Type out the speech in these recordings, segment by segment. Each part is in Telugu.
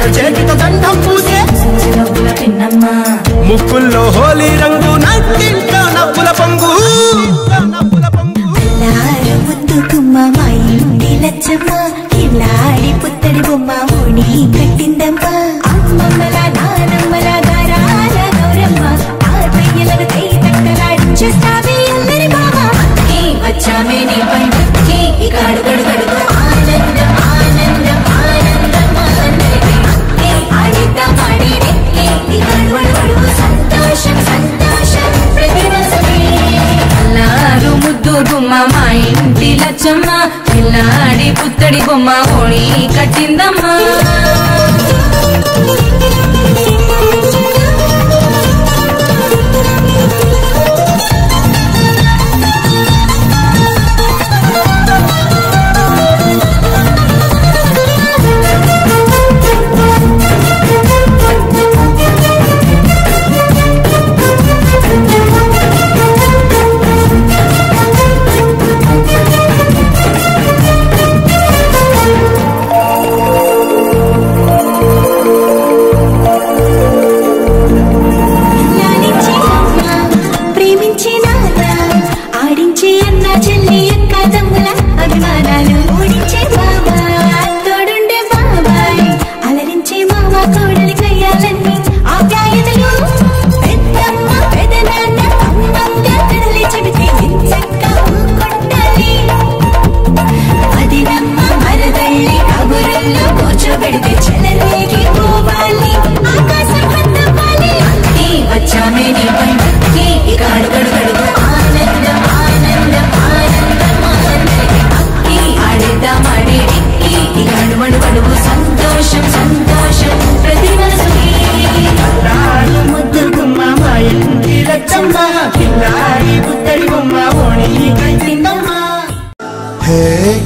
అరచేతితో దండం పూసే పిన్నమ్మ ముక్కుల్లో హోలీ రంగు నట్టింట్లో నవ్వుల పొంగు ముద్దుకుమ్మ మా ఇంటి లచ్చమ్మ ఇల్లాడి పుత్తడి బొమ్మ ఓడి కట్టిందమ్మ అమ్మమ్మల నానమ్మల గారాల గౌరమ్మ తాతయ్యలను తక్కలాడించేస్తావే అందరి బావ వచ్చామే నీ పండుగకి ఇక అడుగడుగడుగు ఆనందం ఆనందం ఆనందం ఆడిద్దాం ఆడేదే ఇక అడుగడుగడుగు సంతోషం సంతోషం ప్రతిరోజమే అల్లారు ముద్దు గుమ్మ మా ఇంటి లచ్చమ్మ పిల్లాడి పుత్తడి బొమ్మ ఓడి కట్టిందమ్మా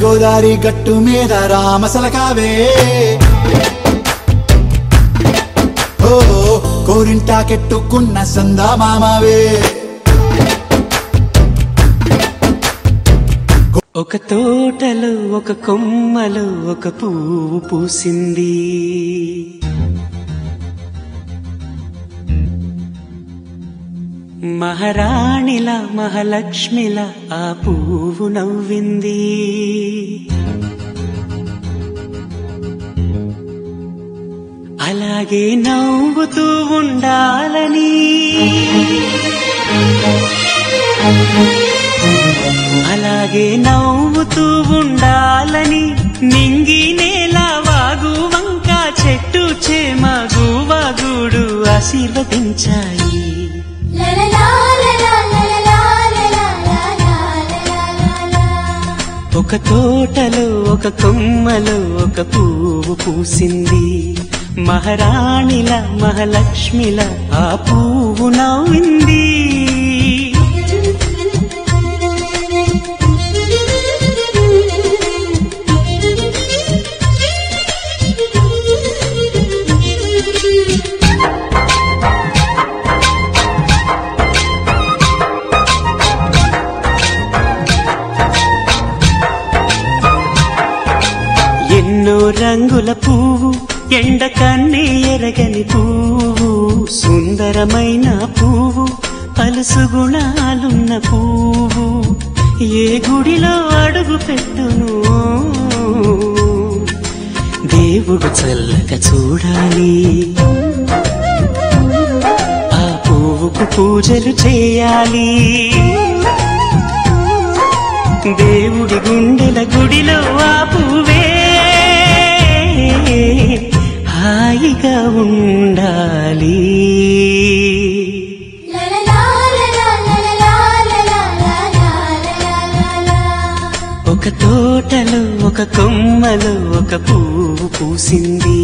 గోదారి గట్టు మీద రామసలకావే ఓ కోరింటా కెట్టుకున్న సందా మామావే ఒక తోటలో ఒక కొమ్మలో ఒక పువ్వు పూసింది మహారాణిలా మహాలక్ష్మిలా ఆ పువ్వు నవ్వింది అలాగే నవ్వుతూ ఉండాలని అలాగే నవ్వుతూ ఉండాలని నింగి నేల వాగు వంక చెట్టు చేమ గువాగుడు ఆశీర్వదించాయి ఒక తోటలో ఒక కొమ్మలో ఒక పువ్వు పూసింది మహారాణిల మహాలక్ష్మిల ఆ పువ్వు నవ్వింది ఎన్నో రంగుల పువ్వు ఎండ కన్నే ఎరగని పువ్వు సుందరమైన పువ్వు పలుసు గుణాలున్న పువ్వు ఏ గుడిలో అడుగు పెట్టును దేవుడు చల్లగా చూడాలి ఆ పువ్వుకు పూజలు చేయాలి దేవుడి గుండెల గుడిలో ఆ పువ్వే హాయిగా ఉండాలి ఒక తోటలో ఒక కొమ్మలో ఒక పువ్వు పూసింది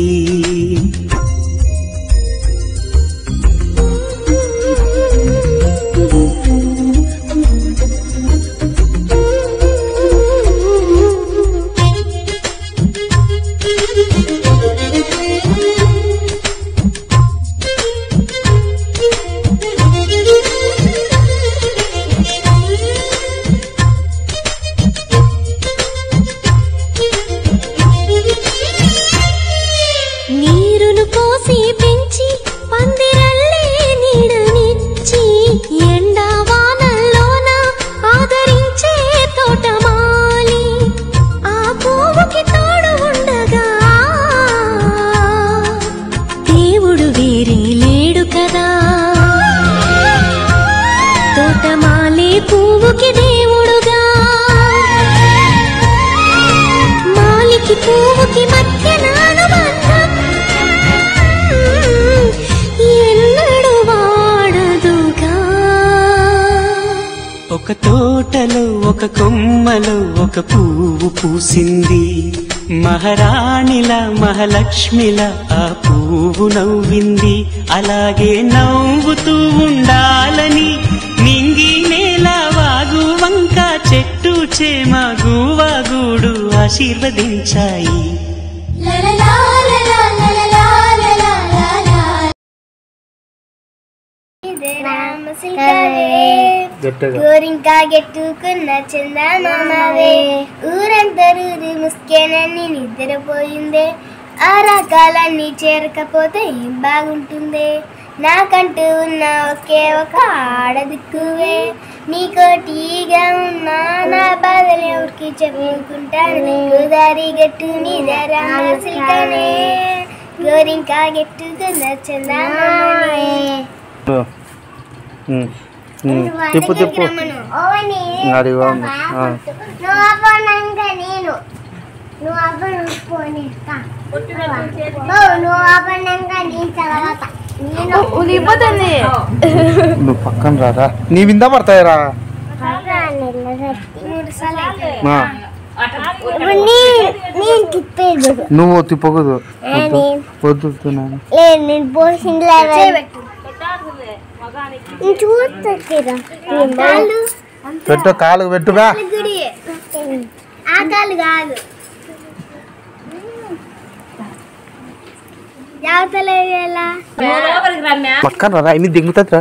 పువ్వుకి మధ్య నానుబంధం ఎన్నడు వాడదుగా. ఒక తోటలో ఒక కొమ్మలో ఒక పువ్వు పూసింది, మహారాణిలా మహాలక్ష్మిలా ఆ పువ్వు నవ్వింది. అలాగే నవ్వుతూ ఉండాలని నింగి నేల వాగు వంక చెట్టు చేమ గువాగూడు ఆశీర్వదించాయి. గోరింకా గెట్టుకున్న చందమామవే, ఊరంతా రూరి ముస్కేనని నిద్రపోయిందే. ఆ రకాలన్నీ చేరకపోతే ఏం బాగుంటుందే. నాకంటూ ఉన్న ఒకే ఒక ఆడదిక్కువే, నీకోటిగా ఉన్నా నా బాధలు ఎవరికి చెప్పుకుంటాను. గోదారి గట్టు మీద రామసిల్కనే, గోరింకా గెట్టుకున్న చందమామవే. తిప్పు తిప్పు నువ్వు పక్కన రారా, నీ విందా పడతాయరా. నువ్వు తిప్పకూడదు, వద్దు. పెట్టు కాలు పెట్టుగా, ఆకాలు కాదు పక్కన రా, ఇన్ని దిగుతుంది రా.